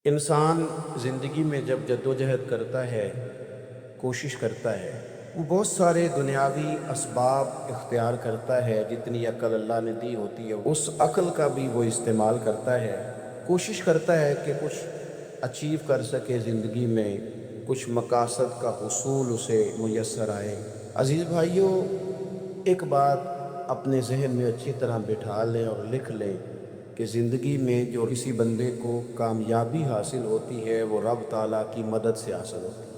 انسان زندگی میں جب جدوجہد کرتا ہے، کوشش کرتا ہے، وہ بہت سارے دنیاوی اسباب اختیار کرتا ہے۔ جتنی عقل اللہ نے دی ہوتی ہے اس عقل کا بھی وہ استعمال کرتا ہے، کوشش کرتا ہے کہ کچھ اچیو کر سکے زندگی میں، کچھ مقاصد کا حصول اسے میسر آئے۔ عزیز بھائیوں، ایک بات اپنے ذہن میں اچھی طرح بٹھا لیں اور لکھ لیں کہ زندگی میں جو کسی بندے کو کامیابی حاصل ہوتی ہے وہ رب تعالیٰ کی مدد سے حاصل ہوتی ہے۔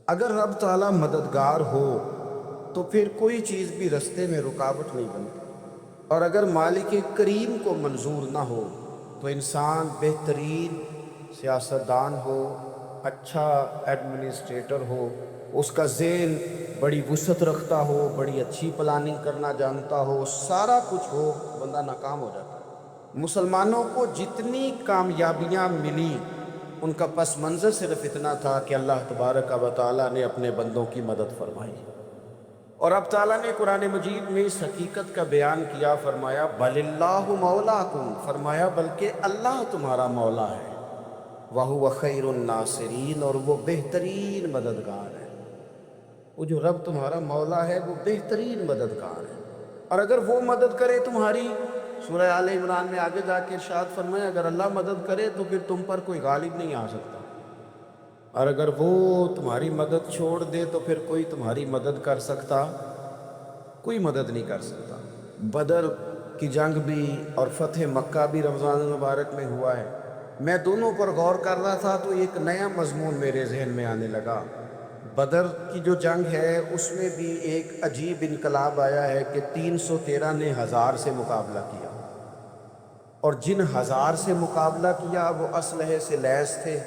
اگر رب تعالیٰ مددگار ہو تو پھر کوئی چیز بھی رستے میں رکاوٹ نہیں بنتی، اور اگر مالک کریم کو منظور نہ ہو تو انسان بہترین سیاستدان ہو، اچھا ایڈمنسٹریٹر ہو، اس کا ذہن بڑی وسعت رکھتا ہو، بڑی اچھی پلاننگ کرنا جانتا ہو، سارا کچھ ہو، بندہ ناکام ہو جاتا ہے۔ مسلمانوں کو جتنی کامیابیاں ملی ان کا پس منظر صرف اتنا تھا کہ اللہ تبارک و تعالیٰ نے اپنے بندوں کی مدد فرمائی، اور اب تعالیٰ نے قرآن مجید میں اس حقیقت کا بیان کیا، فرمایا بَلِ اللَّهُ مَوْلَاكُمْ، فرمایا بلکہ اللہ تمہارا مولا ہے، وَهُوَ خَيْرُ النَّاصِرِينَ، اور وہ بہترین مددگار ہے۔ وہ جو رب تمہارا مولا ہے وہ بہترین مددگار ہے، اور اگر وہ مدد کرے تمہاری، سورہ آل عمران میں آگے جا کے ارشاد فرمایا اگر اللہ مدد کرے تو پھر تم پر کوئی غالب نہیں آ سکتا، اور اگر وہ تمہاری مدد چھوڑ دے تو پھر کوئی تمہاری مدد کر سکتا، کوئی مدد نہیں کر سکتا۔ بدر کی جنگ بھی اور فتح مکہ بھی رمضان المبارک میں ہوا ہے۔ میں دونوں پر غور کر رہا تھا تو ایک نیا مضمون میرے ذہن میں آنے لگا۔ بدر کی جو جنگ ہے اس میں بھی ایک عجیب انقلاب آیا ہے کہ 313 نے 1000 سے مقابلہ کیا، اور جن 1000 سے مقابلہ کیا وہ اسلحے سے لیس تھے،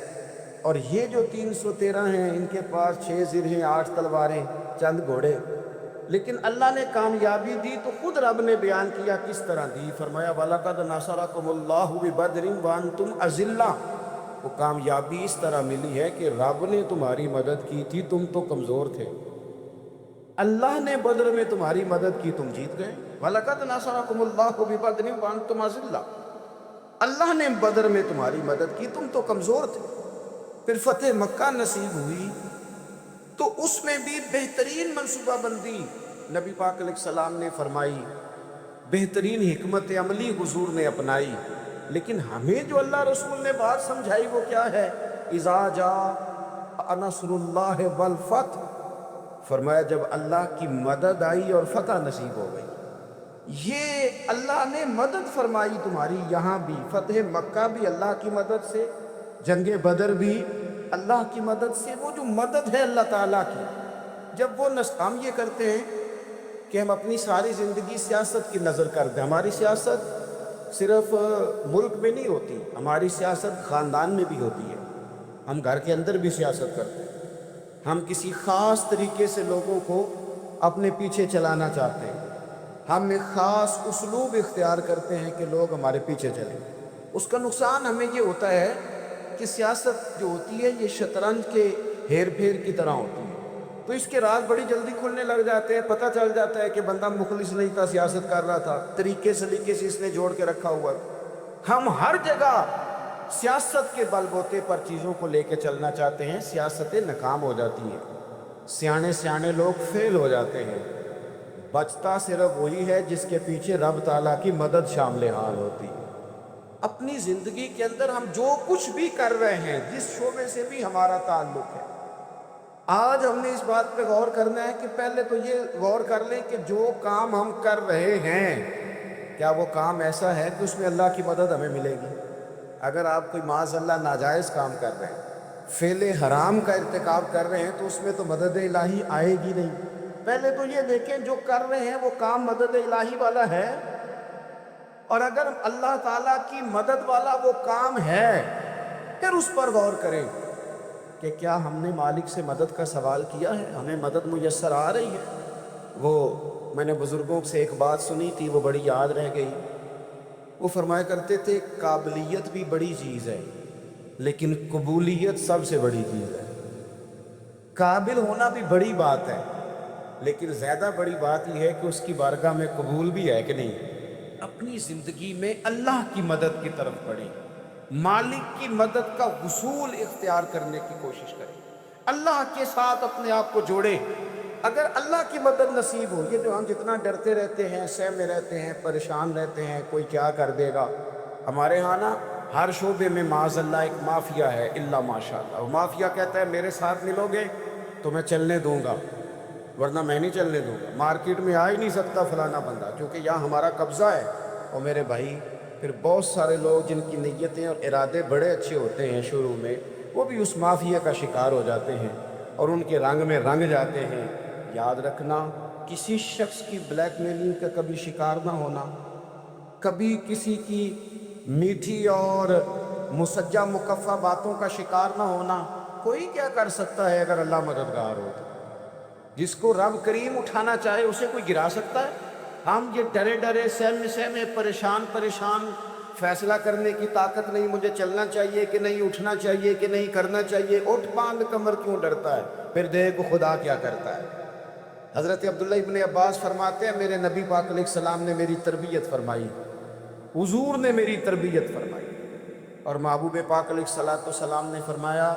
اور یہ جو 313 ہیں ان کے پاس 6 زرہیں، 8 تلواریں، چند گھوڑے، لیکن اللہ نے کامیابی دی تو خود رب نے بیان کیا کس طرح دی، فرمایا وَلَقَدْ نَصَرَكُمُ اللَّهُ بِبَدْرٍ وَأَنْتُمْ أَذِلَّةٌ۔ وہ کامیابی اس طرح ملی ہے کہ رب نے تمہاری مدد کی تھی، تم تو کمزور تھے، اللہ نے بدر میں تمہاری مدد کی، تم جیت گئے۔ وَلَقَدْ نَصَرَكُمُ اللَّهُ بِبَدْرٍ وَأَنْتُمْ أَذِلَّةٌ، اللہ نے بدر میں تمہاری مدد کی، تم تو کمزور تھے۔ پھر فتح مکہ نصیب ہوئی تو اس میں بھی بہترین منصوبہ بندی نبی پاک علیہ السلام نے فرمائی، بہترین حکمت عملی حضور نے اپنائی، لیکن ہمیں جو اللہ رسول نے بات سمجھائی وہ کیا ہے؟ اذا جاء نصر اللہ والفتح، فرمایا جب اللہ کی مدد آئی اور فتح نصیب ہو گئی۔ یہ اللہ نے مدد فرمائی تمہاری، یہاں بھی فتح مکہ بھی اللہ کی مدد سے، جنگ بدر بھی اللہ کی مدد سے۔ وہ جو مدد ہے اللہ تعالیٰ کی، جب وہ ہم یہ کرتے ہیں کہ ہم اپنی ساری زندگی سیاست کی نظر کر دیں، ہماری سیاست صرف ملک میں نہیں ہوتی، ہماری سیاست خاندان میں بھی ہوتی ہے، ہم گھر کے اندر بھی سیاست کرتے ہیں، ہم کسی خاص طریقے سے لوگوں کو اپنے پیچھے چلانا چاہتے ہیں، ہم ایک خاص اسلوب اختیار کرتے ہیں کہ لوگ ہمارے پیچھے چلیں۔ اس کا نقصان ہمیں یہ ہوتا ہے کہ سیاست جو ہوتی ہے یہ شطرنج کے ہیر پھیر کی طرح ہوتی ہے، تو اس کے راز بڑی جلدی کھلنے لگ جاتے ہیں، پتہ چل جاتا ہے کہ بندہ مخلص نہیں تھا، سیاست کر رہا تھا، طریقے سلیقے سے اس نے جوڑ کے رکھا ہوا تھا۔ ہم ہر جگہ سیاست کے بل بوتے پر چیزوں کو لے کے چلنا چاہتے ہیں، سیاستیں ناکام ہو جاتی ہیں، سیانے سیانے لوگ فیل ہو جاتے ہیں، بچتا صرف وہی ہے جس کے پیچھے رب تعالیٰ کی مدد شامل حال ہوتی ہے۔ اپنی زندگی کے اندر ہم جو کچھ بھی کر رہے ہیں، جس شعبے سے بھی ہمارا تعلق ہے، آج ہم نے اس بات پہ غور کرنا ہے کہ پہلے تو یہ غور کر لیں کہ جو کام ہم کر رہے ہیں کیا وہ کام ایسا ہے کہ اس میں اللہ کی مدد ہمیں ملے گی؟ اگر آپ کوئی معاذ اللہ ناجائز کام کر رہے ہیں، فعل حرام کا ارتکاب کر رہے ہیں، تو اس میں تو مدد الہی آئے گی نہیں۔ پہلے تو یہ دیکھیں جو کر رہے ہیں وہ کام مدد الہی والا ہے، اور اگر اللہ تعالیٰ کی مدد والا وہ کام ہے پھر اس پر غور کریں کہ کیا ہم نے مالک سے مدد کا سوال کیا ہے، ہمیں مدد میسر آ رہی ہے۔ وہ میں نے بزرگوں سے ایک بات سنی تھی، وہ بڑی یاد رہ گئی۔ وہ فرمایا کرتے تھے قابلیت بھی بڑی چیز ہے لیکن قبولیت سب سے بڑی چیز ہے۔ قابل ہونا بھی بڑی بات ہے لیکن زیادہ بڑی بات یہ ہے کہ اس کی بارگاہ میں قبول بھی ہے کہ نہیں۔ اپنی زندگی میں اللہ کی مدد کی طرف بڑھیں، مالک کی مدد کا وصول اختیار کرنے کی کوشش کریں، اللہ کے ساتھ اپنے آپ کو جوڑے۔ اگر اللہ کی مدد نصیب ہو، یہ جو ہم جتنا ڈرتے رہتے ہیں، سہ میں رہتے ہیں، پریشان رہتے ہیں کوئی کیا کر دے گا، ہمارے ہاں نا ہر شعبے میں معاذ اللہ ایک مافیا ہے، الا ماشاء اللہ۔ وہ مافیا کہتا ہے میرے ساتھ ملو گے تو میں چلنے دوں گا، ورنہ میں نہیں چلنے دوں گا، مارکیٹ میں آ ہی نہیں سکتا فلانا بندہ، کیونکہ یہاں ہمارا قبضہ ہے۔ اور میرے بھائی پھر بہت سارے لوگ جن کی نیتیں اور ارادے بڑے اچھے ہوتے ہیں شروع میں، وہ بھی اس مافیا کا شکار ہو جاتے ہیں اور ان کے رنگ میں رنگ جاتے ہیں۔ یاد رکھنا، کسی شخص کی بلیک میلنگ کا کبھی شکار نہ ہونا، کبھی کسی کی میٹھی اور مسجع مکفہ باتوں کا شکار نہ ہونا۔ کوئی کیا کر سکتا ہے اگر اللہ مددگار ہو تو؟ جس کو رب کریم اٹھانا چاہے اسے کوئی گرا سکتا ہے؟ ہم یہ ڈرے ڈرے سہمے پریشان فیصلہ کرنے کی طاقت نہیں، مجھے چلنا چاہیے کہ نہیں، اٹھنا چاہیے کہ نہیں، کرنا چاہیے، اٹھ باندھ کمر کیوں ڈرتا ہے؟ پھر دیکھ خدا کیا کرتا ہے۔ حضرت عبداللہ ابن عباس فرماتے ہیں میرے نبی پاک علیہ السلام نے میری تربیت فرمائی، حضور نے میری تربیت فرمائی، اور محبوب پاک علیہ السلام نے فرمایا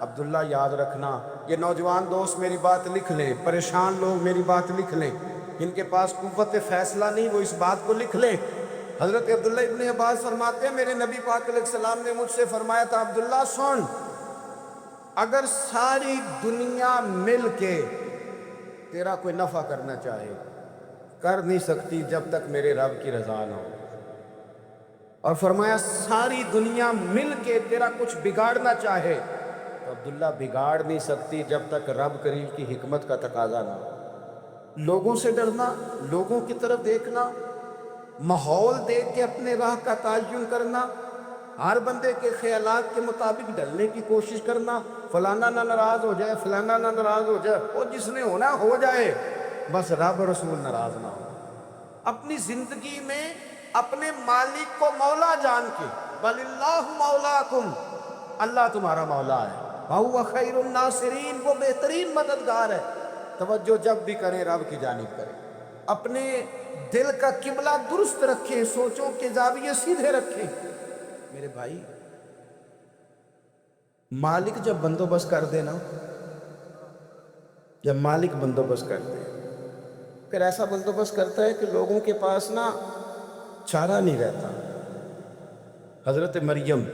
عبداللہ یاد رکھنا، یہ نوجوان دوست میری بات لکھ لیں، پریشان لوگ میری بات لکھ لیں، جن کے پاس قوت فیصلہ نہیں وہ اس بات کو لکھ لیں۔ حضرت عبداللہ ابن عباس فرماتے ہیں میرے نبی پاک علیہ السلام نے مجھ سے فرمایا تھا عبداللہ سن، اگر ساری دنیا مل کے تیرا کوئی نفع کرنا چاہے، کر نہیں سکتی جب تک میرے رب کی رضا نہ ہو، اور فرمایا ساری دنیا مل کے تیرا کچھ بگاڑنا چاہے تو عبداللہ بگاڑ نہیں سکتی جب تک رب کریم کی حکمت کا تقاضا نہ ہو۔ لوگوں سے ڈرنا، لوگوں کی طرف دیکھنا، ماحول دیکھ کے اپنے راہ کا تعین کرنا، ہر بندے کے خیالات کے مطابق ڈلنے کی کوشش کرنا، فلانا نہ ناراض ہو جائے، فلانا نہ ناراض ہو جائے، وہ جس نے ہونا ہو جائے، بس رب رسول ناراض نہ ہو۔ اپنی زندگی میں اپنے مالک کو مولا جان کے، بل اللہ مولاکم، اللہ تمہارا مولا ہے، وَهُوَ خَيْرُ النَّاصِرِينَ، وہ بہترین مددگار ہے۔ توجہ جب بھی کریں رب کی جانب کریں، اپنے دل کا قبلہ درست رکھیں، سوچوں کے زاویے سیدھے رکھیں۔ میرے بھائی مالک جب بندوبست کر دے نا، جب مالک بندوبست کر دے، پھر ایسا بندوبست کرتا ہے کہ لوگوں کے پاس نا چارہ نہیں رہتا۔ حضرت مریم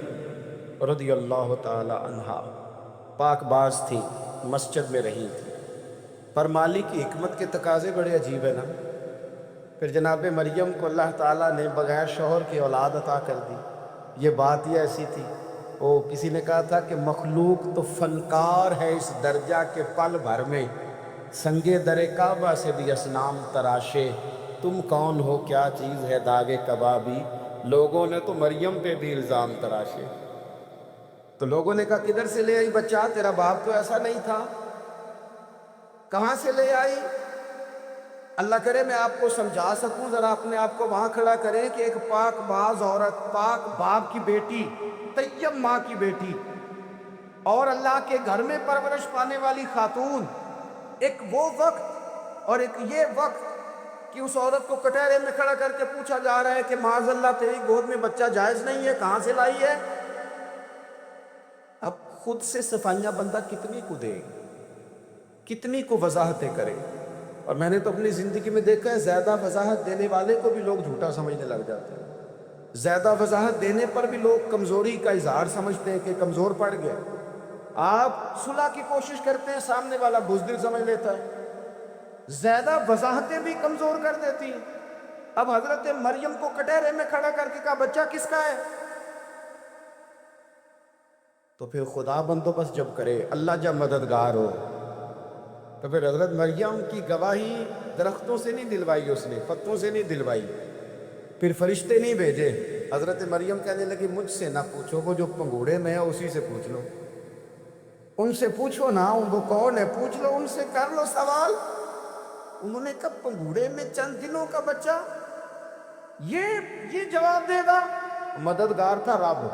رضی اللہ تعالی عنہا پاک باز تھی، مسجد میں رہی تھی، پر مالک کی حکمت کے تقاضے بڑے عجیب ہیں نا۔ پھر جناب مریم کو اللہ تعالیٰ نے بغیر شوہر کی اولاد عطا کر دی۔ یہ بات ہی ایسی تھی، وہ کسی نے کہا تھا کہ مخلوق تو فنکار ہے اس درجہ کے پل بھر میں، سنگے در کعبہ سے بھی اصنام تراشے، تم کون ہو کیا چیز ہے داغ کبابی، لوگوں نے تو مریم پہ بھی الزام تراشے۔ تو لوگوں نے کہا کدھر سے لے آئی بچہ، تیرا باپ تو ایسا نہیں تھا، کہاں سے لے آئی؟ اللہ کرے میں آپ کو سمجھا سکوں، ذرا اپنے آپ کو وہاں کھڑا کریں کہ ایک پاک باز عورت، پاک باپ کی بیٹی، طیب ماں کی بیٹی، اور اللہ کے گھر میں پرورش پانے والی خاتون، ایک وہ وقت اور ایک یہ وقت کہ اس عورت کو کٹہرے میں کھڑا کر کے پوچھا جا رہا ہے کہ معاذ اللہ تیری گود میں بچہ جائز نہیں ہے، کہاں سے لائی ہے؟ اب خود سے صفائیاں بندہ کتنی کو دے، کتنی کو وضاحتیں کرے۔ اور میں نے تو اپنی زندگی میں دیکھا ہے زیادہ وضاحت دینے والے کو بھی لوگ جھوٹا سمجھنے لگ جاتے ہیں، زیادہ وضاحت دینے پر بھی لوگ کمزوری کا اظہار سمجھتے ہیں کہ کمزور پڑ گیا۔ آپ صلح کی کوشش کرتے ہیں، سامنے والا بزدل سمجھ لیتا ہے، زیادہ وضاحتیں بھی کمزور کر دیتی ہیں۔ اب حضرت مریم کو کٹہرے میں کھڑا کر کے کہا بچہ کس کا ہے؟ تو پھر خدا بندوبست جب کرے، اللہ جب مددگار ہو، تو پھر حضرت مریم کی گواہی درختوں سے نہیں دلوائی، اس نے پتوں سے نہیں دلوائی، پھر فرشتے نہیں بھیجے۔ حضرت مریم کہنے لگی مجھ سے نہ پوچھو، وہ جو پنگوڑے میں ہے اسی سے پوچھ لو، ان سے پوچھو نا، وہ کون ہے پوچھ لو، ان سے کر لو سوال۔ انہوں نے کہا پنگوڑے میں چند دنوں کا بچہ یہ جواب دے گا؟ مددگار تھا رب،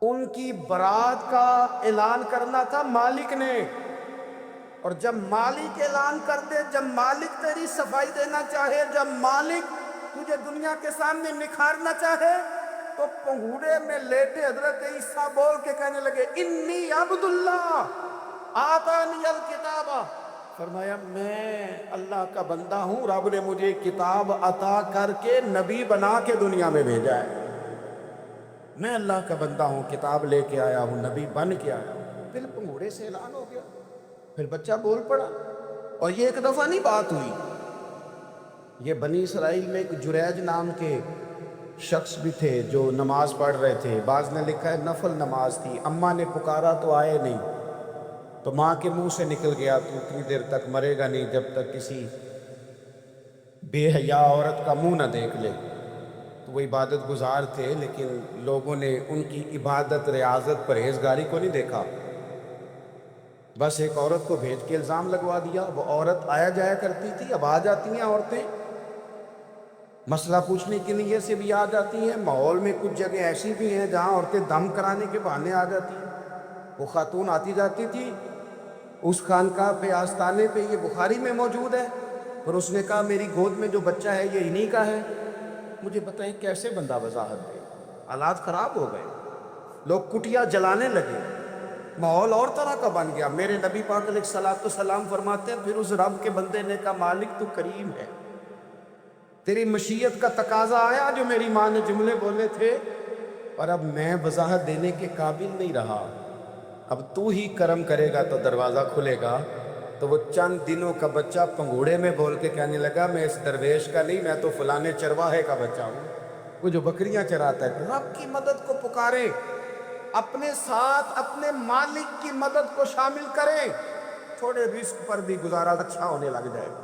ان کی برات کا اعلان کرنا تھا مالک نے، اور جب مالک اعلان کر دے، جب مالک تیری صفائی دینا چاہے، جب مالک تجھے دنیا کے سامنے نکھارنا چاہے، تو پنگوڑے میں لیٹے حضرت عیسیٰ بول کے کہنے لگے انی عبداللہ آتانی الکتاب، فرمایا میں اللہ کا بندہ ہوں، رب نے مجھے کتاب عطا کر کے نبی بنا کے دنیا میں بھیجا ہے، میں اللہ کا بندہ ہوں، کتاب لے کے آیا ہوں، نبی بن کے آیا ہوں۔ پھر پنگوڑے سے اعلان ہو گیا، پھر بچہ بول پڑا، اور یہ ایک دفعہ نہیں بات ہوئی، یہ بنی اسرائیل میں ایک جریج نام کے شخص بھی تھے جو نماز پڑھ رہے تھے، بعض نے لکھا ہے نفل نماز تھی، اماں نے پکارا تو آئے نہیں، تو ماں کے منہ سے نکل گیا تو اتنی دیر تک مرے گا نہیں جب تک کسی بے حیا عورت کا منہ نہ دیکھ لے۔ تو وہ عبادت گزار تھے، لیکن لوگوں نے ان کی عبادت، ریاضت، پرہیزگاری کو نہیں دیکھا، بس ایک عورت کو بھیج کے الزام لگوا دیا۔ وہ عورت آیا جایا کرتی تھی، اب آ جاتی ہیں عورتیں، مسئلہ پوچھنے کی نیت سے بھی آ جاتی ہیں، ماحول میں کچھ جگہ ایسی بھی ہیں جہاں عورتیں دم کرانے کے بہانے آ جاتی ہیں۔ وہ خاتون آتی جاتی تھی، اس خانقاہ پہ، آستانے پہ، یہ بخاری میں موجود ہے، پر اس نے کہا میری گود میں جو بچہ ہے یہ انہی کا ہے۔ مجھے بتائیں کیسے بندہ وضاحت دے؟ حالات خراب ہو گئے، لوگ کٹیا جلانے لگے، ماحول اور طرح کا بن گیا۔ میرے نبی پاک علیہ الصلوۃ والسلام فرماتے ہیں پھر اس رب کے بندے نے کہا مالک تو کریم ہے، تیری مشیت کا تقاضا آیا جو میری ماں نے جملے بولے تھے، اور اب میں وضاحت دینے کے قابل نہیں رہا، اب تو ہی کرم کرے گا تو دروازہ کھلے گا۔ تو وہ چند دنوں کا بچہ پنگوڑے میں بول کے کہنے لگا میں اس درویش کا نہیں، میں تو فلانے چرواہے کا بچہ ہوں، وہ جو بکریاں چراتا ہے۔ رب کی مدد کو پکارے، اپنے ساتھ اپنے مالک کی مدد کو شامل کریں، تھوڑے رزق پر بھی گزارا اچھا ہونے لگ جائے گا۔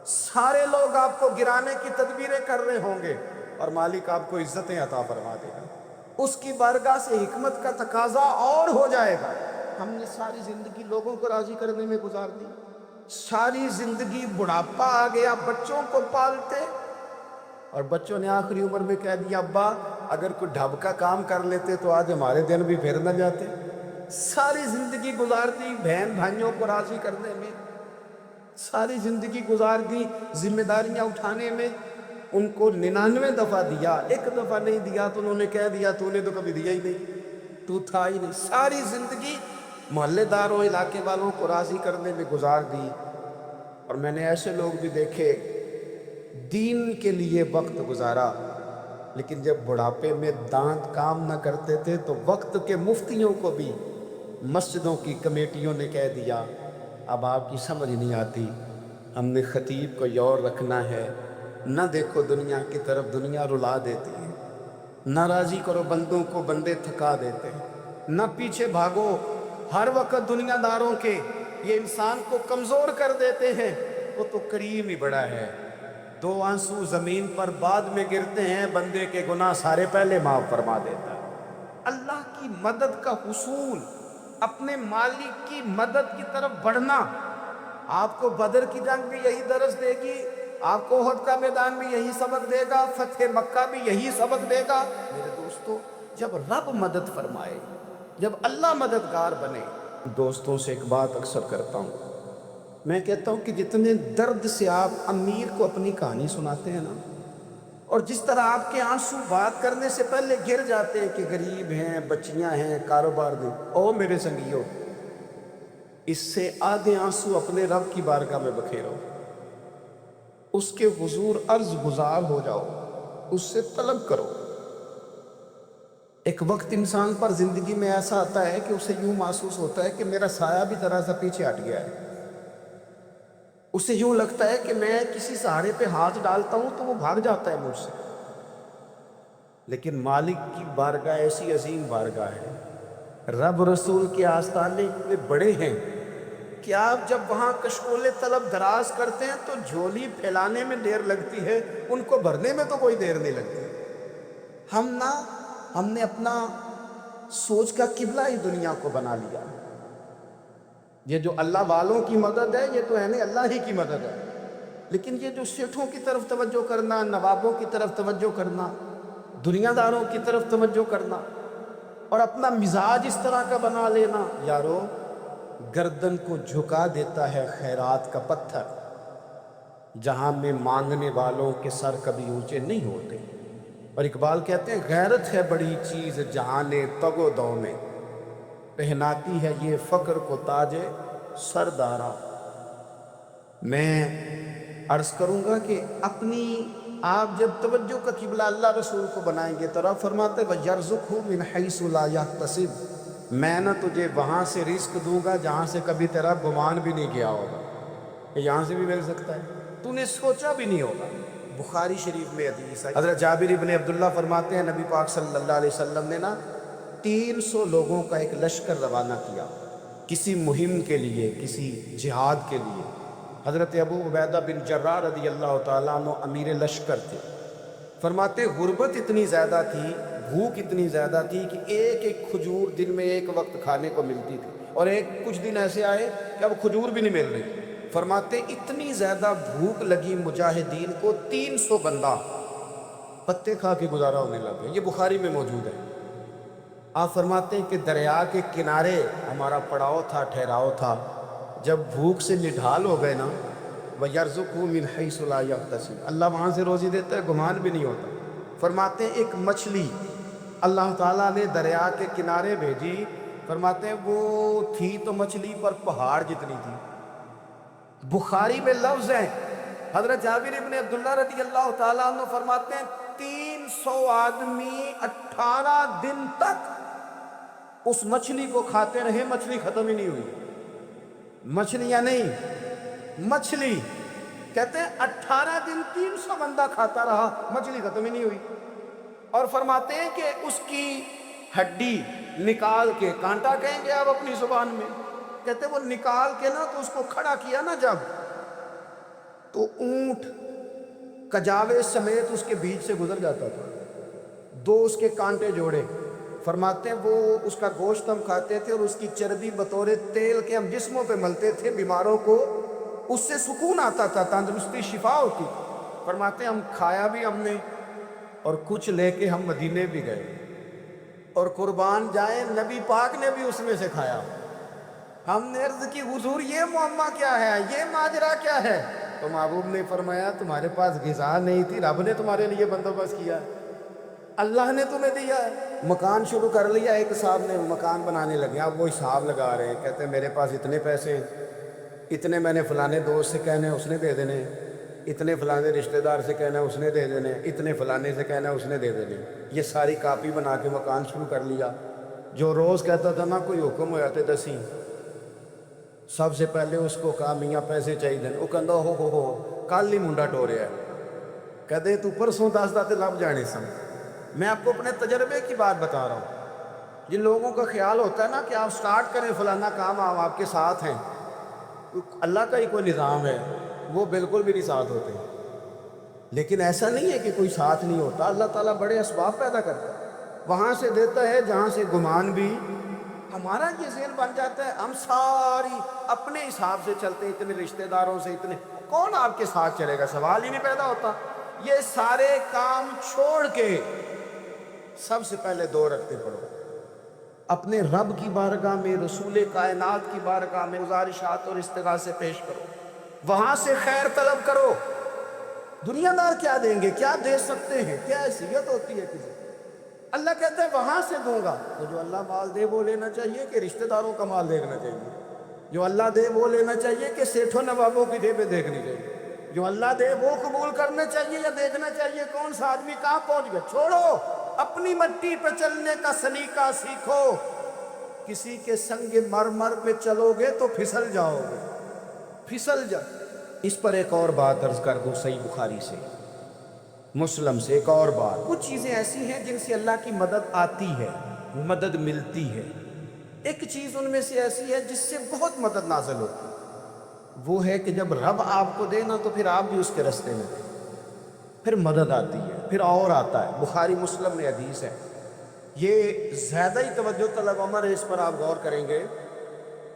سارے لوگ آپ کو گرانے کی تدبیریں کر رہے ہوں گے اور مالک آپ کو عزتیں عطا فرما دے گا، اس کی بارگاہ سے حکمت کا تقاضا اور ہو جائے گا۔ ہم نے ساری زندگی لوگوں کو راضی کرنے میں گزار دی، ساری زندگی بڑھاپا آ گیا بچوں کو پالتے، اور بچوں نے آخری عمر میں کہہ دیا ابا اگر کوئی ڈھب کا کام کر لیتے تو آج ہمارے دن بھی پھر نہ جاتے۔ ساری زندگی گزار دی بہن بھائیوں کو راضی کرنے میں، ساری زندگی گزار دی ذمہ داریاں اٹھانے میں، ان کو 99 دفعہ دیا، ایک دفعہ نہیں دیا تو انہوں نے کہہ دیا تو نے تو کبھی دیا ہی نہیں، تو تھا ہی نہیں۔ ساری زندگی محلے داروں، علاقے والوں کو راضی کرنے میں گزار دی، اور میں نے ایسے لوگ بھی دیکھے دین کے لیے وقت گزارا، لیکن جب بڑھاپے میں دانت کام نہ کرتے تھے تو وقت کے مفتیوں کو بھی مسجدوں کی کمیٹیوں نے کہہ دیا اب آپ کی سمجھ نہیں آتی، ہم نے خطیب کو یور رکھنا ہے، نہ دیکھو دنیا کی طرف، دنیا رلا دیتی ہے، نہ راضی کرو بندوں کو، بندے تھکا دیتے ہیں، نہ پیچھے بھاگو ہر وقت دنیا داروں کے، یہ انسان کو کمزور کر دیتے ہیں، وہ تو کریم ہی بڑا ہے، 2 آنسو زمین پر بعد میں گرتے ہیں، بندے کے گناہ سارے پہلے معاف فرما دیتا ہے۔ اللہ کی مدد کا حصول، اپنے مالک کی مدد کی طرف بڑھنا، آپ کو بدر کی جنگ بھی یہی درس دے گی، آپ کو احد کا میدان بھی یہی سبق دے گا، فتح مکہ بھی یہی سبق دے گا۔ میرے دوستو جب رب مدد فرمائے، جب اللہ مددگار بنے، دوستوں سے ایک بات اکثر کرتا ہوں، میں کہتا ہوں کہ جتنے درد سے آپ امیر کو اپنی کہانی سناتے ہیں نا، اور جس طرح آپ کے آنسو بات کرنے سے پہلے گر جاتے ہیں کہ غریب ہیں، بچیاں ہیں، کاروبار نہیں، او میرے سنگیو، اس سے آدھے آنسو اپنے رب کی بارگاہ میں بکھیرو، اس کے حضور عرض گزار ہو جاؤ، اس سے طلب کرو۔ ایک وقت انسان پر زندگی میں ایسا آتا ہے کہ اسے یوں محسوس ہوتا ہے کہ میرا سایہ بھی ذرا سا پیچھے ہٹ گیا ہے، اسے یوں لگتا ہے کہ میں کسی سہارے پہ ہاتھ ڈالتا ہوں تو وہ بھاگ جاتا ہے مجھ سے، لیکن مالک کی بارگاہ ایسی عظیم بارگاہ ہے، رب رسول کے آستانے اتنے بڑے ہیں کہ آپ جب وہاں کشکول طلب دراز کرتے ہیں تو جھولی پھیلانے میں دیر لگتی ہے، ان کو بھرنے میں تو کوئی دیر نہیں لگتی۔ ہم نے اپنا سوچ کا قبلہ ہی دنیا کو بنا لیا، یہ جو اللہ والوں کی مدد ہے یہ تو ہے نہیں، اللہ ہی کی مدد ہے، لیکن یہ جو سیٹھوں کی طرف توجہ کرنا، نوابوں کی طرف توجہ کرنا، دنیا داروں کی طرف توجہ کرنا، اور اپنا مزاج اس طرح کا بنا لینا، یارو گردن کو جھکا دیتا ہے خیرات کا پتھر، جہاں میں مانگنے والوں کے سر کبھی اونچے نہیں ہوتے۔ اور اقبال کہتے ہیں غیرت ہے بڑی چیز جہان تگ و دو میں، پہناتی ہے یہ فقر کو تاج سردارا۔ میں عرض کروں گا کہ اپنی آپ جب توجہ کا قبلہ اللہ رسول کو بنائیں گے تو رب فرماتے وَيَرْزُقْهُ مِنْ حَيْثُ لَا يَحْتَسِبُ، میں نہ تجھے وہاں سے رزق دوں گا جہاں سے کبھی تیرا گمان بھی نہیں کیا ہوگا کہ یہاں سے بھی مل سکتا ہے، تو نے سوچا بھی نہیں ہوگا۔ بخاری شریف میں حدیث ہے، حضرت جابر ابن عبداللہ فرماتے ہیں نبی پاک صلی اللہ علیہ وسلم نے نا 300 لوگوں کا ایک لشکر روانہ کیا کسی مہم کے لیے، کسی جہاد کے لیے۔ حضرت ابو عبیدہ بن جراح رضی اللہ تعالیٰ عنہ امیر لشکر تھے۔ فرماتے غربت اتنی زیادہ تھی، بھوک اتنی زیادہ تھی کہ ایک ایک کھجور دن میں ایک وقت کھانے کو ملتی تھی، اور کچھ دن ایسے آئے کہ اب کھجور بھی نہیں مل رہی۔ فرماتے اتنی زیادہ بھوک لگی مجاہدین کو 300 بندہ پتے کھا کے گزارا ہونے لگے۔ یہ بخاری میں موجود ہے۔ آپ فرماتے ہیں کہ دریا کے کنارے ہمارا پڑاؤ تھا، ٹھہراؤ تھا۔ جب بھوک سے نڈھال ہو گئے نا وَيَرْزُقْهُ مِنْ حَيْثُ لَا يَحْتَسِبُ، اللہ وہاں سے روزی دیتا ہے، گمان بھی نہیں ہوتا۔ فرماتے ہیں ایک مچھلی اللہ تعالیٰ نے دریا کے کنارے بھیجی، فرماتے ہیں وہ تھی تو مچھلی پر پہاڑ جتنی تھی۔ بخاری میں لفظ ہیں، حضرت جابر ابن عبداللہ رضی اللہ تعالیٰ عنہ فرماتے ہیں 300 آدمی 18 دن تک اس مچھلی کو کھاتے رہے، مچھلی ختم ہی نہیں ہوئی۔ مچھلیاں نہیں، مچھلی کہتے ہیں 18 دن 300 بندہ کھاتا رہا، مچھلی ختم ہی نہیں ہوئی۔ اور فرماتے ہیں کہ اس کی ہڈی نکال کے، کانٹا کہیں گے آپ اپنی زبان میں، کہتے ہیں وہ نکال کے نا تو اس کو کھڑا کیا نا جب، تو اونٹ کجاوے سمیت اس کے بیچ سے گزر جاتا تھا، 2 اس کے کانٹے جوڑے۔ فرماتے ہیں وہ اس کا گوشت ہم کھاتے تھے اور اس کی چربی بطور تیل کے ہم جسموں پہ ملتے تھے، بیماروں کو اس سے سکون آتا تھا، تندرستی شفا ہوتی تھی۔ فرماتے ہیں ہم کھایا بھی ہم نے، اور کچھ لے کے ہم مدینے بھی گئے، اور قربان جائیں نبی پاک نے بھی اس میں سے کھایا۔ ہم نے عرض کی حضور یہ معاملہ کیا ہے، یہ ماجرا کیا ہے؟ تو محبوب نے فرمایا تمہارے پاس غذا نہیں تھی، رب نے تمہارے لیے بندوبست کیا ہے، اللہ نے تمہیں دیا ہے۔ مکان شروع کر لیا، ایک صاحب نے مکان بنانے لگے، اب وہ حساب لگا رہے ہیں، کہتے ہیں میرے پاس اتنے پیسے ہیں، اتنے میں نے فلانے دوست سے کہنا ہے اس نے دے دینے، اتنے فلانے رشتہ دار سے کہنا ہے اس نے دے دینے، اتنے فلانے سے کہنا ہے اس نے دے دینے۔ یہ ساری کاپی بنا کے مکان شروع کر لیا۔ جو روز کہتا تھا نا کوئی حکم ہو جاتے دسی، سب سے پہلے اس کو کہا میاں پیسے چاہیے، وہ کہندا ہو کل ہی منڈا ٹوریا ہے، کہتے تو پرسوں 10 داتے لب جانے سن۔ میں آپ کو اپنے تجربے کی بات بتا رہا ہوں۔ جن لوگوں کا خیال ہوتا ہے نا کہ آپ سٹارٹ کریں فلانا کام، آپ کے ساتھ ہیں، اللہ کا ہی کوئی نظام ہے، وہ بالکل بھی نہیں ساتھ ہوتے۔ لیکن ایسا نہیں ہے کہ کوئی ساتھ نہیں ہوتا، اللہ تعالیٰ بڑے اسباب پیدا کرتا ہے، وہاں سے دیتا ہے جہاں سے گمان بھی۔ ہمارا یہ ذہن بن جاتا ہے ہم ساری اپنے حساب سے چلتے ہیں، اتنے رشتہ داروں سے، اتنے کون آپ کے ساتھ چلے گا، سوال ہی نہیں پیدا ہوتا۔ یہ سارے کام چھوڑ کے سب سے پہلے 2 رکعتیں پڑھو، اپنے رب کی بارگاہ میں، رسول کائنات کی بارگاہ میں گزارشات اور استغاثے پیش کرو، وہاں سے خیر طلب کرو۔ دنیا دار کیا دیں گے، کیا دے سکتے ہیں، کیا حیثیت ہوتی ہے کسی؟ اللہ کہتا ہے وہاں سے دوں گا۔ تو جو اللہ مال دے وہ لینا چاہیے کہ رشتہ داروں کا مال دیکھنا چاہیے؟ جو اللہ دے وہ لینا چاہیے کہ سیٹھوں نوابوں کی جیبیں دیکھنی چاہیے؟ جو اللہ دے وہ قبول کرنا چاہیے یا دیکھنا چاہیے کون سا آدمی کہاں پہنچ گیا؟ چھوڑو، اپنی مٹی پہ چلنے کا سلیقہ سیکھو۔ کسی کے سنگ مرمر پہ چلو گے تو پھسل جاؤ گے، پھسل جا۔ اس پر ایک اور بات عرض کر دوں، صحیح بخاری سے، مسلم سے ایک اور بات۔ کچھ چیزیں ایسی ہیں جن سے اللہ کی مدد آتی ہے، مدد ملتی ہے۔ ایک چیز ان میں سے ایسی ہے جس سے بہت مدد نازل ہوتی ہے، وہ ہے کہ جب رب آپ کو دے نا تو پھر آپ بھی اس کے رستے میں دیں، پھر مدد آتی ہے، پھر اور آتا ہے۔ بخاری مسلم میں حدیث ہے، یہ زیادہ ہی توجہ طلب عمر ہے، اس پر آپ غور کریں گے۔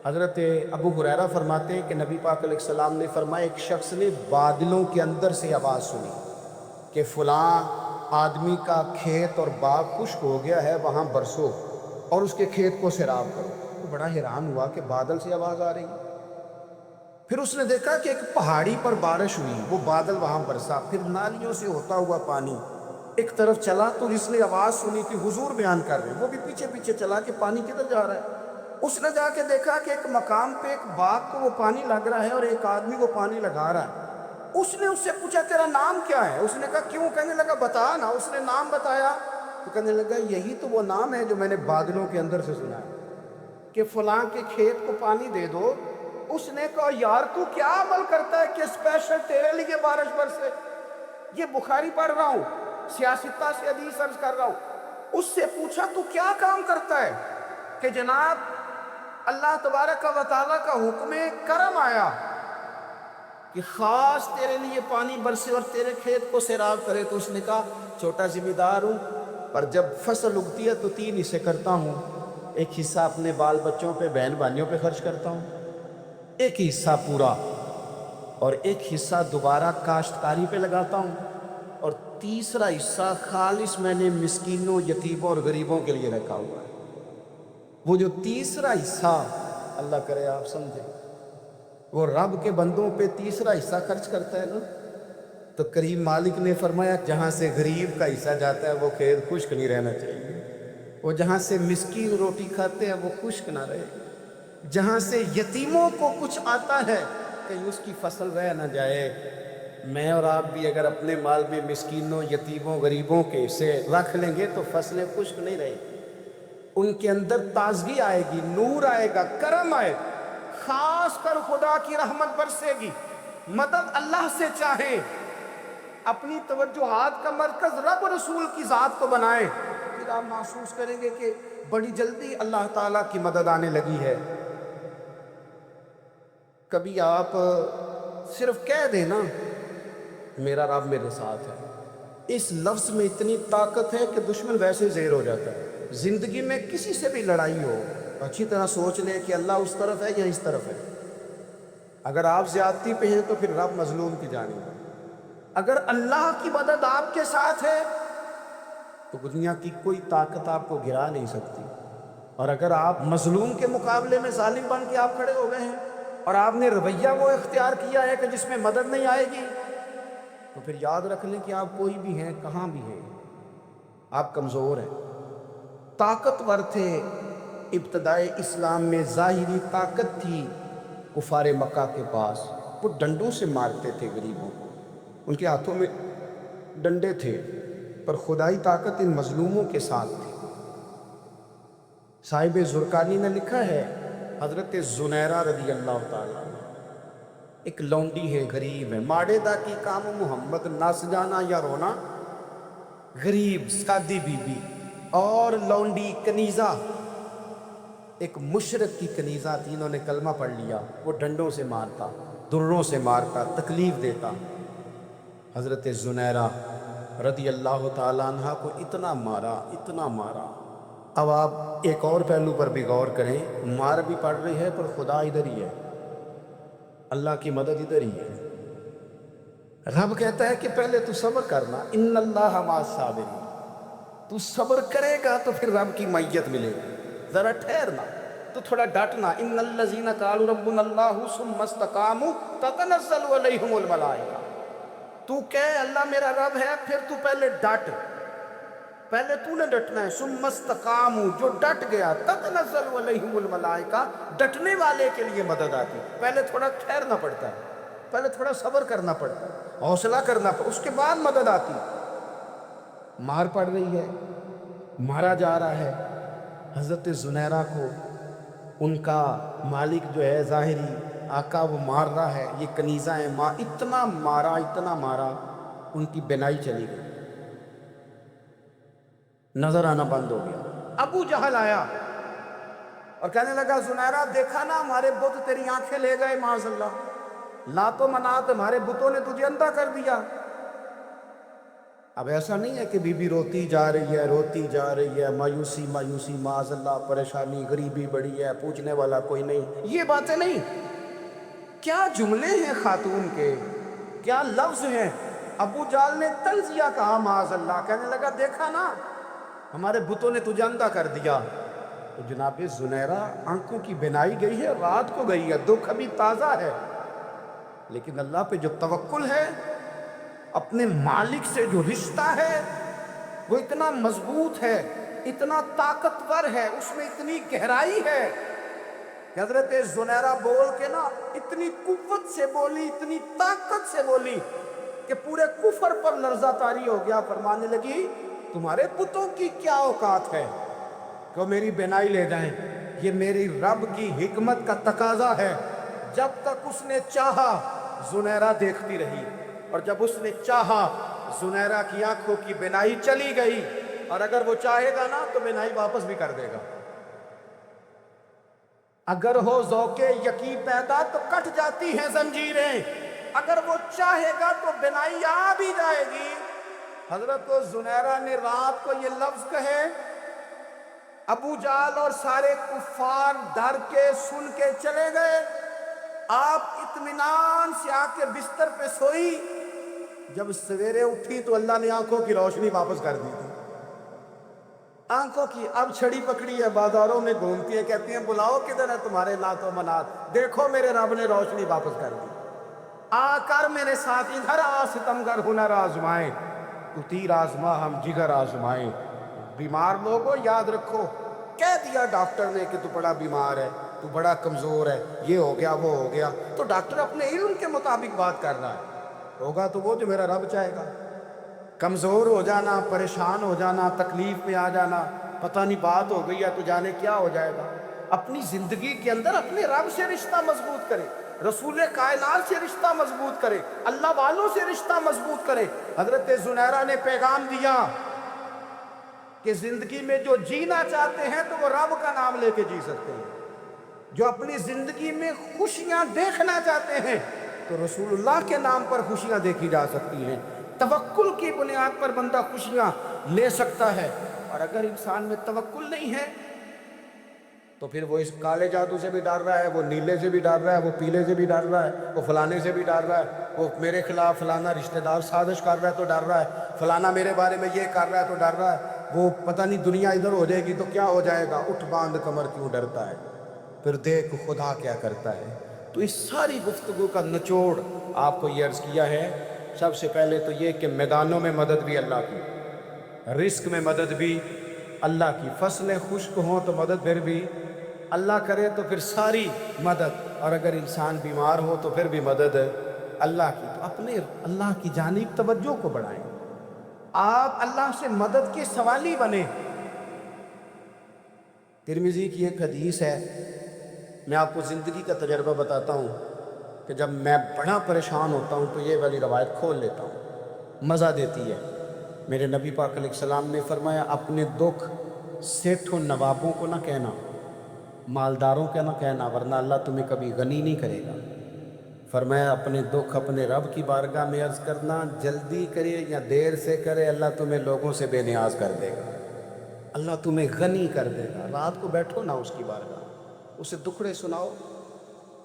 حضرت ابو ہریرہ فرماتے ہیں کہ نبی پاک علیہ السلام نے فرمایا ایک شخص نے بادلوں کے اندر سے آواز سنی کہ فلاں آدمی کا کھیت اور باغ خشک ہو گیا ہے، وہاں برسو اور اس کے کھیت کو سیراب کرو۔ وہ بڑا حیران ہوا کہ بادل سے آواز آ رہی ہے۔ پھر اس نے دیکھا کہ ایک پہاڑی پر بارش ہوئی، وہ بادل وہاں برسا، پھر نالیوں سے ہوتا ہوا پانی ایک طرف چلا تو اس نے آواز سنی تھی حضور بیان کر رہے ہیں، وہ بھی پیچھے پیچھے چلا کہ پانی کدھر جا رہا ہے۔ اس نے جا کے دیکھا کہ ایک مقام پہ ایک باغ کو وہ پانی لگ رہا ہے اور ایک آدمی کو پانی لگا رہا ہے۔ اس نے اس سے پوچھا تیرا نام کیا ہے؟ اس نے کہا کیوں؟ کہنے لگا بتا نا۔ اس نے نام بتایا تو کہنے لگا یہی تو وہ نام ہے جو میں نے بادلوں کے اندر سے سنا ہے کہ فلاں کے کھیت کو پانی دے دو۔ اس نے کہا یار تو کیا عمل کرتا ہے کہ اسپیشل تیرے لیے بارش برسے؟ یہ بخاری پڑھ رہا ہوں، سیاستہ سے حدیث عرض کر رہا ہوں۔ اس سے پوچھا تو کیا کام کرتا ہے کہ جناب اللہ تبارک و تعالیٰ کا حکم کرم آیا کہ خاص تیرے لیے پانی برسے اور تیرے کھیت کو سیراب کرے؟ تو اس نے کہا چھوٹا ذمہ دار ہوں، پر جب فصل اگتی ہے تو 3 حصے کرتا ہوں۔ ایک حصہ اپنے بال بچوں پہ، بہن بھائیوں پہ خرچ کرتا ہوں، ایک حصہ پورا، اور ایک حصہ دوبارہ کاشتکاری پہ لگاتا ہوں، اور تیسرا حصہ خالص میں نے مسکینوں، یتیموں اور غریبوں کے لیے رکھا ہوا ہے۔ وہ جو تیسرا حصہ، اللہ کرے آپ سمجھیں، وہ رب کے بندوں پہ تیسرا حصہ خرچ کرتا ہے نا، تو کریم مالک نے فرمایا جہاں سے غریب کا حصہ جاتا ہے وہ کھیت خشک نہیں رہنا چاہیے، وہ جہاں سے مسکین روٹی کھاتے ہیں وہ خشک نہ رہے، جہاں سے یتیموں کو کچھ آتا ہے کہیں اس کی فصل رہ نہ جائے۔ میں اور آپ بھی اگر اپنے مال میں مسکینوں، یتیموں، غریبوں کے حصے رکھ لیں گے تو فصلیں خشک نہیں رہیں گی، ان کے اندر تازگی آئے گی، نور آئے گا، کرم آئے گا، خاص کر خدا کی رحمت برسے گی۔ مدد اللہ سے چاہیں، اپنی توجہات کا مرکز رب رسول کی ذات کو بنائیں، پھر آپ محسوس کریں گے کہ بڑی جلدی اللہ تعالیٰ کی مدد آنے لگی ہے۔ کبھی آپ صرف کہہ دیں نا میرا رب میرے ساتھ ہے، اس لفظ میں اتنی طاقت ہے کہ دشمن ویسے زیر ہو جاتا ہے۔ زندگی میں کسی سے بھی لڑائی ہو، اچھی طرح سوچ لیں کہ اللہ اس طرف ہے یا اس طرف ہے۔ اگر آپ زیادتی پہ ہیں تو پھر رب مظلوم کی جانب ہے۔ اگر اللہ کی مدد آپ کے ساتھ ہے تو دنیا کی کوئی طاقت آپ کو گرا نہیں سکتی، اور اگر آپ مظلوم کے مقابلے میں ظالم بن کے آپ کھڑے ہو گئے ہیں اور آپ نے رویہ وہ اختیار کیا ہے کہ جس میں مدد نہیں آئے گی، تو پھر یاد رکھ لیں کہ آپ کوئی بھی ہیں، کہاں بھی ہیں، آپ کمزور ہیں۔ طاقتور تھے ابتدائے اسلام میں، ظاہری طاقت تھی کفار مکہ کے پاس، وہ ڈنڈوں سے مارتے تھے غریبوں کو، ان کے ہاتھوں میں ڈنڈے تھے، پر خدائی طاقت ان مظلوموں کے ساتھ تھی۔ صاحب زرقانی نے لکھا ہے حضرت زنیرہ رضی اللہ تعالیٰ عنہ، ایک لونڈی ہے، غریب ہے، ماڑے دا کی کام محمد، نس جانا یا رونا، غریب سادی بی بی، اور لونڈی کنیزہ، ایک مشرک کی کنیزہ تھی، انہوں نے کلمہ پڑھ لیا، وہ ڈنڈوں سے مارتا، دروں سے مارتا، تکلیف دیتا۔ حضرت زنیرہ رضی اللہ تعالیٰ عنہ کو اتنا مارا، اتنا مارا۔ اب آپ ایک اور پہلو پر بھی غور کریں، مار بھی پڑ رہی ہے پر خدا ادھر ہی ہے، اللہ کی مدد ادھر ہی ہے۔ رب کہتا ہے کہ پہلے تو صبر کرنا، ان اللہ مع الصابرین، تو صبر کرے گا تو پھر رب کی معیت ملے گی، ذرا ٹھہرنا، تو تھوڑا ڈٹنا۔ ان الذین قالوا ربنا اللہ ثم استقاموا تتنزل علیہم الملائکہ، تو کہے اللہ میرا رب ہے، پھر تو پہلے ڈٹ، پہلے تو نے ڈٹنا ہے۔ ثم استقاموا، جو ڈٹ گیا، تتنزل علیہم الملائکہ، ڈٹنے والے کے لیے مدد آتی، پہلے تھوڑا ٹھہرنا پڑتا ہے، پہلے تھوڑا صبر کرنا پڑتا ہے، حوصلہ کرنا پڑتا، اس کے بعد مدد آتی۔ مار پڑ رہی ہے، مارا جا رہا ہے حضرت زنیرہ کو، ان کا مالک جو ہے ظاہری آقا وہ مار رہا ہے، یہ کنیزہ ہے، اتنا مارا، اتنا مارا، ان کی بینائی چلی گئی، نظر آنا بند ہو گیا۔ ابو جہل آیا اور کہنے لگا زنیرہ دیکھا نا ہمارے بت تیری آنکھیں لے گئے، معاذ اللہ، لات و منات ہمارے بتوں نے تجھے اندھا کر دیا۔ اب ایسا نہیں ہے کہ بی بی روتی جا رہی ہے، روتی جا رہی ہے، مایوسی مایوسی، معاذ اللہ، پریشانی، غریبی بڑی ہے، پوچھنے والا کوئی نہیں، یہ باتیں نہیں۔ کیا جملے ہیں خاتون کے، کیا لفظ ہیں۔ ابو جہل نے تنزیہ کہا، معاذ اللہ، کہنے لگا دیکھا نا ہمارے بتوں نے تجھے اندھا کر دیا۔ تو جناب زنیرہ آنکھوں کی بینائی گئی ہے، رات کو گئی ہے، دکھ ابھی تازہ ہے، لیکن اللہ پہ جو توکل ہے، اپنے مالک سے جو رشتہ ہے، وہ اتنا مضبوط ہے، اتنا طاقتور ہے، اس میں اتنی گہرائی ہے کہ حضرت زنیرہ بول کے نا اتنی قوت سے بولی، اتنی طاقت سے بولی کہ پورے کفر پر لرزہ طاری ہو گیا۔ فرمانے لگی تمہارے بتوں کی کیا اوقات ہے کہ وہ میری بینائی لے جائیں؟ یہ میری رب کی حکمت کا تقاضا ہے۔ جب تک اس نے چاہا زنیرہ دیکھتی رہی، اور جب اس نے چاہا زنیرہ کی آنکھوں کی بینائی چلی گئی، اور اگر وہ چاہے گا نا تو بینائی واپس بھی کر دے گا۔ اگر ہو ذوق یقین پیدا تو کٹ جاتی ہیں زنجیریں، اگر وہ چاہے گا تو بینائی آ بھی جائے گی۔ حضرت زنیرہ نے رات کو یہ لفظ کہے، ابو جہل اور سارے کفار ڈر کے سن کے چلے گئے۔ آپ اطمینان سے آ کے بستر پہ سوئی، جب سویرے اٹھی تو اللہ نے آنکھوں کی روشنی واپس کر دی تھی۔ آنکھوں کی اب چھڑی پکڑی ہے، بازاروں میں گھومتی ہے، کہتی ہیں بلاؤ کدھر ہے تمہارے لات و منات، دیکھو میرے رب نے روشنی واپس کر دی۔ آ کر میرے ساتھ ادھر آ ستمگر ہنر آزمائیں، تو تیر آزما ہم جگر آزمائیں۔ بیمار لوگوں یاد رکھو، کہہ دیا ڈاکٹر نے کہ تو بڑا بیمار ہے، تو بڑا کمزور ہے، یہ ہو گیا وہ ہو گیا، تو ڈاکٹر اپنے علم کے مطابق بات کر رہا ہے، ہوگا تو وہ جو میرا رب چاہے گا۔ کمزور ہو جانا، پریشان ہو جانا، تکلیف میں آ جانا، پتہ نہیں بات ہو گئی ہے تو جانے کیا ہو جائے گا۔ اپنی زندگی کے اندر اپنے رب سے رشتہ مضبوط کرے، رسول کائنات سے رشتہ مضبوط کرے، اللہ والوں سے رشتہ مضبوط کرے۔ حضرت زنیرہ نے پیغام دیا کہ زندگی میں جو جینا چاہتے ہیں تو وہ رب کا نام لے کے جی سکتے ہیں، جو اپنی زندگی میں خوشیاں دیکھنا چاہتے ہیں تو رسول اللہ کے نام پر خوشیاں دیکھی جا سکتی ہیں۔ توکل کی بنیاد پر بندہ خوشیاں لے سکتا ہے، اور اگر انسان میں توکل نہیں ہے تو پھر وہ اس کالے جادو سے بھی ڈر رہا ہے، وہ نیلے سے بھی ڈر رہا ہے، وہ پیلے سے بھی ڈر رہا ہے، وہ فلانے سے بھی ڈر رہا ہے، وہ میرے خلاف فلانا رشتہ دار سازش کر رہا ہے تو ڈر رہا ہے، فلانا میرے بارے میں یہ کر رہا ہے تو ڈر رہا ہے، وہ پتہ نہیں دنیا ادھر ہو جائے گی تو کیا ہو جائے گا، اٹھ باندھ کمر کیوں ڈرتا ہے، پھر دیکھ خدا کیا کرتا ہے۔ تو اس ساری گفتگو کا نچوڑ آپ کو یہ عرض کیا ہے، سب سے پہلے تو یہ کہ میدانوں میں مدد بھی اللہ کی، رزق میں مدد بھی اللہ کی، فصلیں خشک ہوں تو مدد پھر بھی اللہ کرے، تو پھر ساری مدد، اور اگر انسان بیمار ہو تو پھر بھی مدد اللہ کی۔ تو اپنے اللہ کی جانب توجہ کو بڑھائیں، آپ اللہ سے مدد کے سوالی بنیں۔ ترمذی کی ایک حدیث ہے، میں آپ کو زندگی کا تجربہ بتاتا ہوں کہ جب میں بڑا پریشان ہوتا ہوں تو یہ والی روایت کھول لیتا ہوں، مزہ دیتی ہے۔ میرے نبی پاک علیہ السلام نے فرمایا اپنے دکھ سیٹھوں نوابوں کو نہ کہنا، مالداروں کا نہ کہنا، ورنہ اللہ تمہیں کبھی غنی نہیں کرے گا۔ فرمایا اپنے دکھ اپنے رب کی بارگاہ میں عرض کرنا، جلدی کرے یا دیر سے کرے اللہ تمہیں لوگوں سے بے نیاز کر دے گا، اللہ تمہیں غنی کر دے گا۔ رات کو بیٹھو نا اس کی بارگاہ، اسے دکھڑے سناؤ،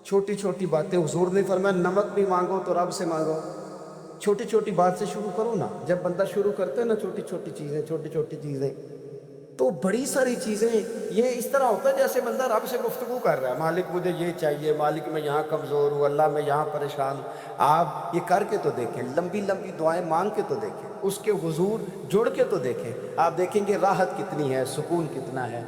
چھوٹی چھوٹی باتیں، حضور نے فرمایا نمک بھی مانگو تو رب سے مانگو، چھوٹی چھوٹی بات سے شروع کرو نا۔ جب بندہ شروع کرتے ہیں نا چھوٹی چھوٹی چیزیں تو بڑی ساری چیزیں یہ اس طرح ہوتا ہے جیسے بندہ رب سے گفتگو کر رہا ہے، مالک مجھے یہ چاہیے، مالک میں یہاں کمزور ہوں، اللہ میں یہاں پریشان ہوں۔ آپ یہ کر کے تو دیکھیں، لمبی لمبی دعائیں مانگ کے تو دیکھیں، اس کے حضور جڑ کے تو دیکھیں، آپ دیکھیں گے راحت کتنی ہے، سکون کتنا ہے۔